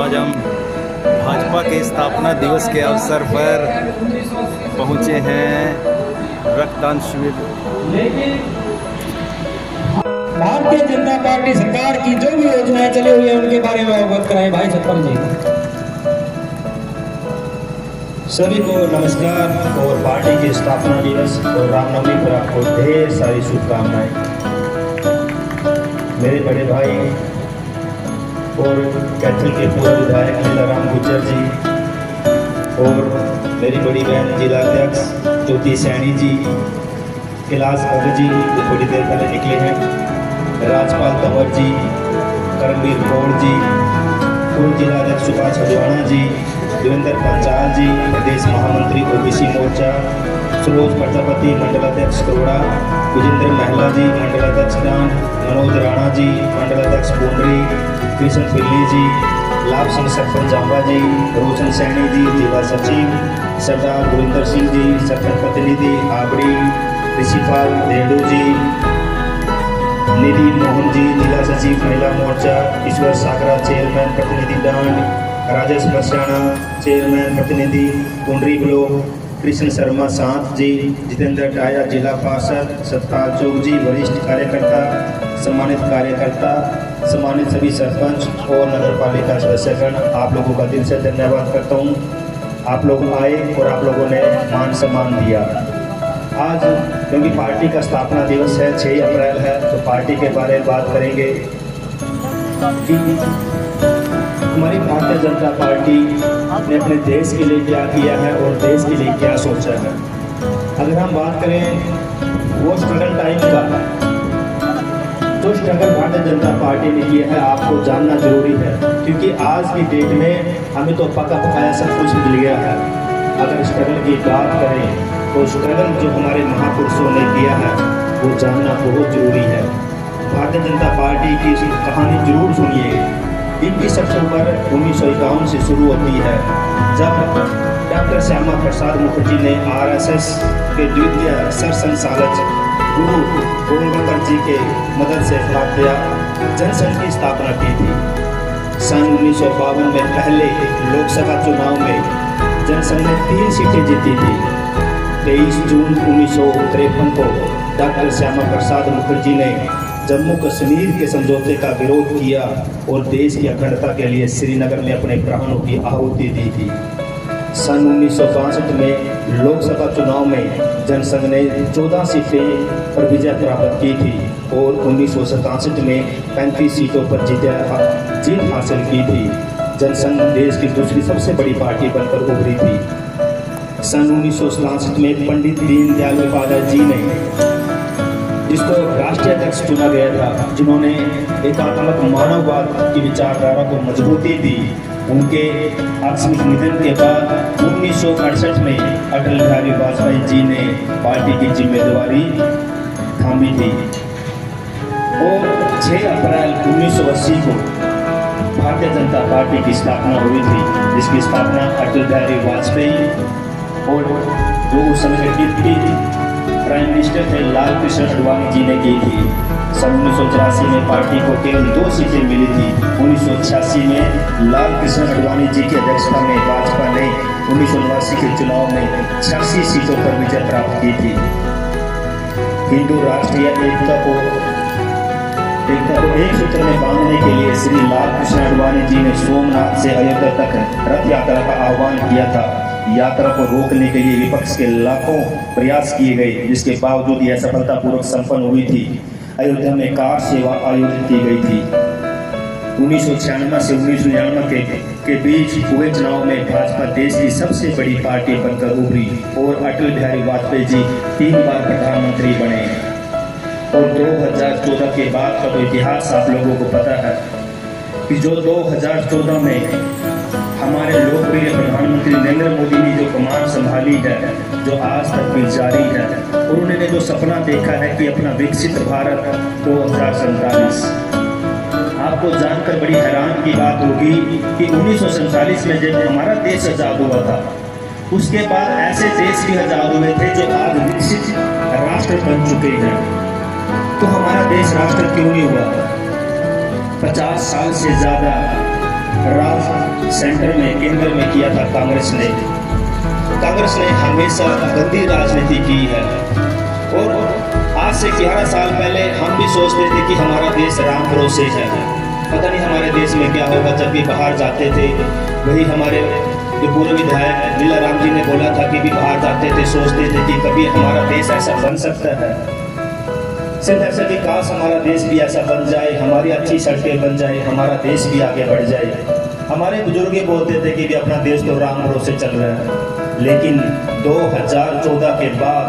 आज हम भाजपा के स्थापना दिवस के अवसर पर पहुंचे हैं रक्तदान शिविर। भारतीय जनता पार्टी सरकार की जो भी योजनाएं चली हुई है उनके बारे में अवगत कराएं भाई सरपंच जी। सभी को नमस्कार और पार्टी की स्थापना दिवस और रामनवमी पर आपको ढेर सारी शुभकामनाएं। मेरे बड़े भाई और कैथल के पूर्व विधायक लीलाराम गुज्जर जी और मेरी बड़ी बहन जिला अध्यक्ष ज्योति सैनी जी, कैलाश भगत जी जो थोड़ी देर पहले निकले हैं, राजपाल तंवर जी, करमवीर कौर जी, पूर्व जिला अध्यक्ष सुभाष हरियाणा जी, देवेंद्र पंचाल जी, प्रदेश महामंत्री ओबीसी मोर्चा, सरोज प्रजापति मंडल अध्यक्ष करोड़ा, विजेंद्र महिला जी मंडल अध्यक्ष दान, मनोज राणा जी मंडल अध्यक्ष पुंडरी, कृष्ण पिल्ली जी, लाभ सिंह सरपंच जांबा जी, रोशन सैनी जी जिला सचिव, सरदार गुरिंदर सिंह जी सरपंच प्रतिनिधि आबड़ी, ऋषिपाल रेडू जी, निधि मोहन जी जिला सचिव महिला मोर्चा, ईश्वर सागरा चेयरमैन प्रतिनिधि डांड, राजेश बसियाना चेयरमैन प्रतिनिधि कुंडरी ब्लॉक, कृष्ण शर्मा सांत जी, जितेंद्र टाया जिला पार्षद, सतपाल चौक जी वरिष्ठ कार्यकर्ता, सम्मानित कार्यकर्ता, सम्मानित सभी सरपंच और नगर पालिका सदस्यगण, आप लोगों का दिल से धन्यवाद करता हूँ। आप लोग आए और आप लोगों ने मान सम्मान दिया। आज क्योंकि पार्टी का स्थापना दिवस है, 6 अप्रैल है, तो पार्टी के बारे में बात करेंगे कि हमारी भारतीय जनता पार्टी ने अपने देश के लिए क्या किया है और देश के लिए क्या सोचा है। अगर हम बात करें वो स्ट्रगल टाइम का, जो स्ट्रगल भारतीय जनता पार्टी ने किया है आपको जानना जरूरी है, क्योंकि आज की डेट में हमें तो पका पकाया सब कुछ मिल गया है। अगर स्ट्रगल की बात करें तो स्ट्रगल जो हमारे महापुरुषों ने किया है वो जानना बहुत जरूरी है। भारतीय जनता पार्टी की कहानी जरूर सुनिए। 21 अक्टूबर 1951 से शुरू होती है, जब डॉक्टर श्यामा प्रसाद मुखर्जी ने आरएसएस के द्वितीय सरसंघचालक गुरु गोविंद जी के मदद से भारतीय जनसंघ की स्थापना की थी। सन 1952 में पहले लोकसभा चुनाव में जनसंघ ने 3 सीटें जीती थी। 23 जून 1953 को डॉक्टर श्यामा प्रसाद मुखर्जी ने जम्मू कश्मीर के समझौते का विरोध किया और देश की अखंडता के लिए श्रीनगर में अपने प्राणों की आहुति दी थी। सन 1962 में लोकसभा चुनाव में जनसंघ ने 14 सीटें पर विजय प्राप्त की थी और 1967 में 35 सीटों पर जीत हासिल की थी। जनसंघ देश की दूसरी सबसे बड़ी पार्टी बनकर उभरी थी। सन 1967 में पंडित दीनदयाल उपाध्याय जी ने, जिसको राष्ट्रीय अध्यक्ष चुना गया था, जिन्होंने एकात्मक मानववाद की विचारधारा को मजबूती दी, उनके आकस्मिक निधन के बाद 1968 में अटल बिहारी वाजपेयी जी ने पार्टी की जिम्मेदारी थामी थी और 6 अप्रैल 1980 को भारतीय जनता पार्टी की स्थापना हुई थी, जिसकी स्थापना अटल बिहारी वाजपेयी और जो उस समय के डिप्टी प्राइम मिनिस्टर थे लाल कृष्ण आडवाणी जी ने की थी। सन 1984 में पार्टी को केवल 2 सीटें मिली थी। 1986 में लाल कृष्ण आडवाणी जी की अध्यक्षता में भाजपा ने 1989 के चुनाव में 86 सीटों पर विजय प्राप्त की थी। हिंदू राष्ट्रीय एकता को एक सूत्र में बांधने के लिए श्री लाल कृष्ण आडवाणी जी ने सोमनाथ से अयोध्या तक रथ यात्रा का आह्वान किया था। यात्रा को रोकने के लिए विपक्ष के लाखों प्रयास किए गए, जिसके बावजूद यह सफलतापूर्वक संपन्न हुई थी। अयोध्या में कार सेवा आयोजित की गई थी। 1996 से 1999 के बीच हुए चुनाव में भाजपा देश की सबसे बड़ी पार्टी बनकर उभरी और अटल बिहारी वाजपेयी जी 3 बार प्रधानमंत्री बने। और 2014 के बाद का तो इतिहास आप लोगों को पता है कि जो 2014 में हमारे लोकप्रिय प्रधानमंत्री नरेंद्र मोदी ने जो कमान संभाली है, जो आज तक भी जारी है, और उन्होंने जो सपना देखा है कि अपना विकसित भारत 2047, आपको जानकर बड़ी हैरान की बात होगी कि 1947 में जब हमारा देश आज़ाद हुआ था, उसके बाद ऐसे देश भी आज़ाद हुए थे जो आज विकसित राष्ट्र बन चुके हैं। तो हमारा देश राष्ट्र क्यों नहीं हुआ? 50 साल से ज़्यादा सेंटर में, केंद्र में किया था कांग्रेस ने। कांग्रेस ने हमेशा गंदी राजनीति की है और आज से 11 साल पहले हम भी सोचते थे कि हमारा देश राम भरोसे है, पता नहीं हमारे देश में क्या होगा। जब भी बाहर जाते थे, वही हमारे जो पूर्व विधायक लीला राम जी ने बोला था कि भी बाहर जाते थे सोचते थे कि कभी हमारा देश ऐसा बन सकता है। सिर्फ ऐसा कि काश हमारा देश भी ऐसा बन जाए, हमारी अच्छी सड़कें बन जाए, हमारा देश भी आगे बढ़ जाए। हमारे बुजुर्ग ये बोलते थे कि भी अपना देश तो राम भरोसे चल रहा है, लेकिन 2014 के बाद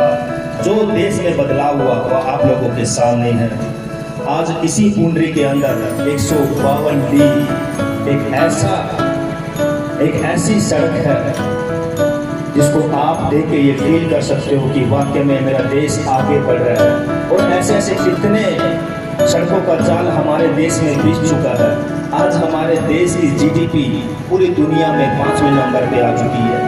जो देश में बदलाव हुआ वह आप लोगों के सामने है। आज इसी पुंडरी के अंदर 152D एक ऐसी सड़क है जिसको आप देख के ये फील कर सकते हो कि वाकई में मेरा देश आगे बढ़ रहा है। और ऐसे ऐसे कितने सड़कों का जाल हमारे देश में बिछ चुका है। आज हमारे देश की GDP पूरी दुनिया में 5वें नंबर पे आ चुकी है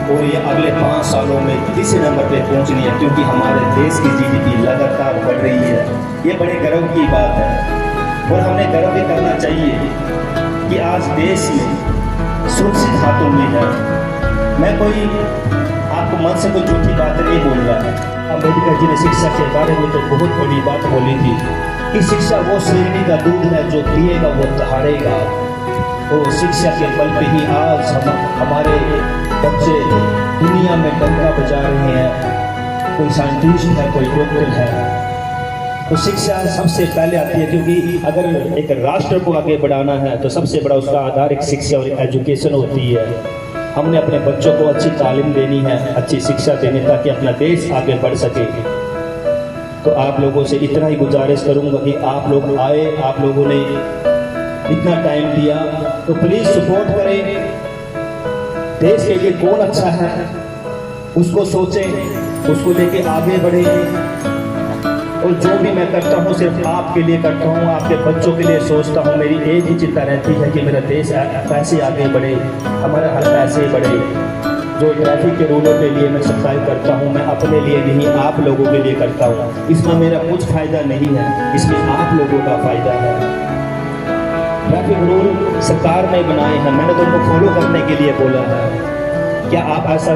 और ये अगले 5 सालों में तीसरे नंबर पे पहुंचनी है, क्योंकि हमारे देश की GDP लगातार बढ़ रही है। ये बड़े गर्व की बात है और हमें गर्व भी करना चाहिए कि आज देश में सुरक्षित हाथों में है। मैं कोई आपको मन से कोई झूठी बात नहीं बोल रहा। अम्बेडकर जी ने शिक्षा के बारे में तो बहुत बड़ी बात बोली थी कि शिक्षा वो श्रेणी का दूध है जो पिएगा वो दहाड़ेगा। और शिक्षा के बल पे ही आज हमारे बच्चे दुनिया में डंका बजा रहे हैं। कोई साइंटिस्ट है, कोई डॉक्टर है। तो शिक्षा सबसे पहले आती है, क्योंकि अगर एक राष्ट्र को आगे बढ़ाना है तो सबसे बड़ा उसका आधार एक शिक्षा और एजुकेशन होती है। हमने अपने बच्चों को अच्छी तालीम देनी है, अच्छी शिक्षा देनी, ताकि अपना देश आगे बढ़ सके। तो आप लोगों से इतना ही गुजारिश करूंगा कि आप लोग आए, आप लोगों ने इतना टाइम दिया तो प्लीज सपोर्ट करें। देश के लिए कौन अच्छा है उसको सोचें, उसको लेके आगे बढ़े। और जो भी मैं करता हूँ सिर्फ आपके लिए करता हूँ, आपके बच्चों के लिए सोचता हूँ। मेरी एक ही चिंता रहती है कि मेरा देश पैसे आगे बढ़े, हमारा हर पैसे बढ़े। जो ट्रैफिक के रूलों के लिए मैं सफाई करता हूँ, मैं अपने लिए नहीं आप लोगों के लिए करता हूँ। इसमें मेरा कुछ फायदा नहीं है, इसमें आप लोगों का फायदा है। ट्रैफिक रूल सरकार ने बनाए हैं, मैंने तो उनको फॉलो करने के लिए बोला है। क्या आप ऐसा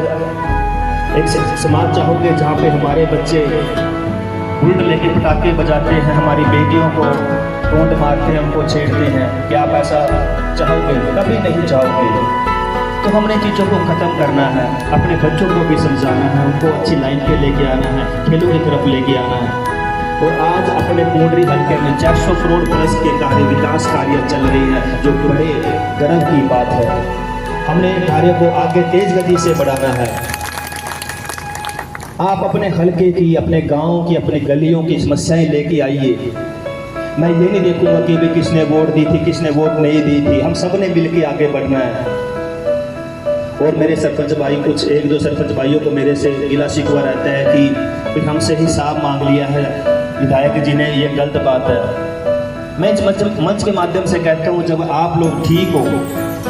एक समाज चाहोगे जहाँ पे हमारे बच्चे बुलेट लेके पटाखे बजाते हैं, हमारी बेटियों को टोंट मारते हैं, उनको छेड़ते हैं? क्या आप ऐसा चाहोगे? कभी नहीं चाहोगे। तो हमने चीज़ों को ख़त्म करना है, अपने बच्चों को भी समझाना है, उनको अच्छी लाइन पे लेके आना है, खेलों की तरफ लेके आना है। और आज अपने पुंडरी हल्के में 400 करोड़ प्लस के विकास कार्य चल रहे हैं, जो बड़े गर्व की बात है। हमने कार्य को आगे तेज गति से बढ़ाना है। आप अपने हल्के की, अपने गांव की, अपने गलियों की समस्याएं लेके आइए। मैं ये नहीं देखूंगा कि भी किसने वोट दी थी, किसने वोट नहीं दी थी। हम सब ने मिल के आगे बढ़ना है। और मेरे सरपंच भाई, कुछ 1-2 सरपंच भाइयों को मेरे से गिला शिकवा रहता है कि हमसे हिसाब मांग लिया है विधायक जी ने, ये गलत बात है। मैं मंच के माध्यम से कहता हूँ, जब आप लोग ठीक हो,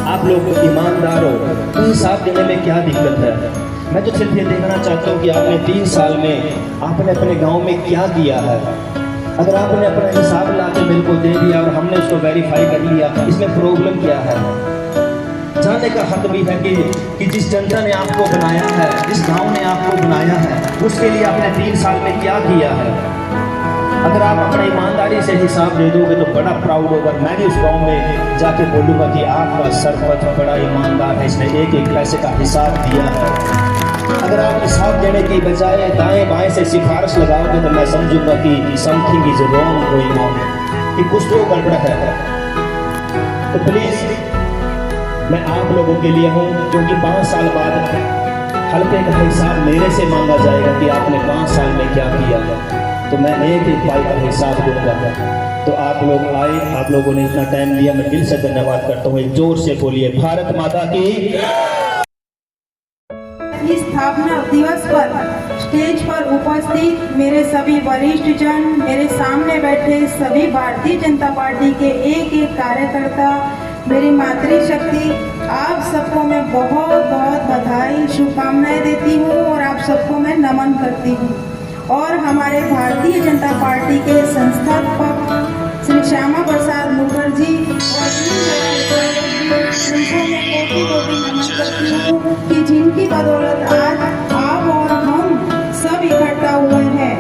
आप लोग ईमानदार हो, तो हिसाब देने में क्या दिक्कत है। मैं तो सिर्फ ये देखना चाहता हूँ कि आपने 3 साल में आपने अपने गांव में क्या किया है। अगर आपने अपना हिसाब ला के मेरे को दे दिया और हमने उसको वेरीफाई कर लिया, इसमें प्रॉब्लम क्या है। जानने का हक भी है कि जिस जनता ने आपको बनाया है, जिस गांव ने आपको बनाया है, उसके लिए आपने 3 साल में क्या किया है। अगर आप अपने ईमानदारी से हिसाब दे दोगे तो बड़ा प्राउड होगा। मैं भी उस गांव में जाके बोलूँगा कि आपका सरपंच बड़ा ईमानदार है, इसने एक एक पैसे का हिसाब दिया है। अगर आप हिसाब देने की बजाय दाएं बाएं से सिफारिश लगाओगे तो मैं समझूंगा कि something is wrong going on, कि कुछ तो गड़बड़ है। तो प्लीज़ मैं आप लोगों के लिए हूँ, क्योंकि 5 साल बाद हल्के का हिसाब मेरे से मांगा जाएगा कि आपने 5 साल में क्या किया। तो मैं एक एक पाई का हिसाब दूंगा। तो आप लोग आए, आप लोगों ने इतना टाइम लिया, मैं दिल से धन्यवाद करता हूँ। एक जोर से बोलिए भारत माता की। इस स्थापना दिवस पर स्टेज पर उपस्थित मेरे सभी वरिष्ठ जन, मेरे सामने बैठे सभी भारतीय जनता पार्टी के एक एक कार्यकर्ता, मेरी मातृशक्ति, आप सबको मैं बहुत बहुत बधाई, शुभकामनाएं देती हूँ और आप सबको मैं नमन करती हूँ। और हमारे भारतीय जनता पार्टी के संस्थापक श्री श्यामा प्रसाद मुखर्जी और उनको मैं कि जिनकी बदौलत आज आप और हम सब इकट्ठा हुए हैं।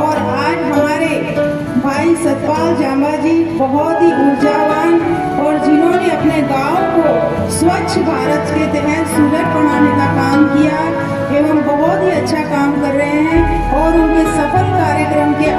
और आज हमारे भाई सतपाल जांबा जी बहुत ही ऊर्जावान और जिन्होंने अपने गांव को स्वच्छ भारत के तहत सुंदर बनाने का काम किया एवं बहुत ही अच्छा काम कर रहे हैं और उनके सफल कार्यक्रम के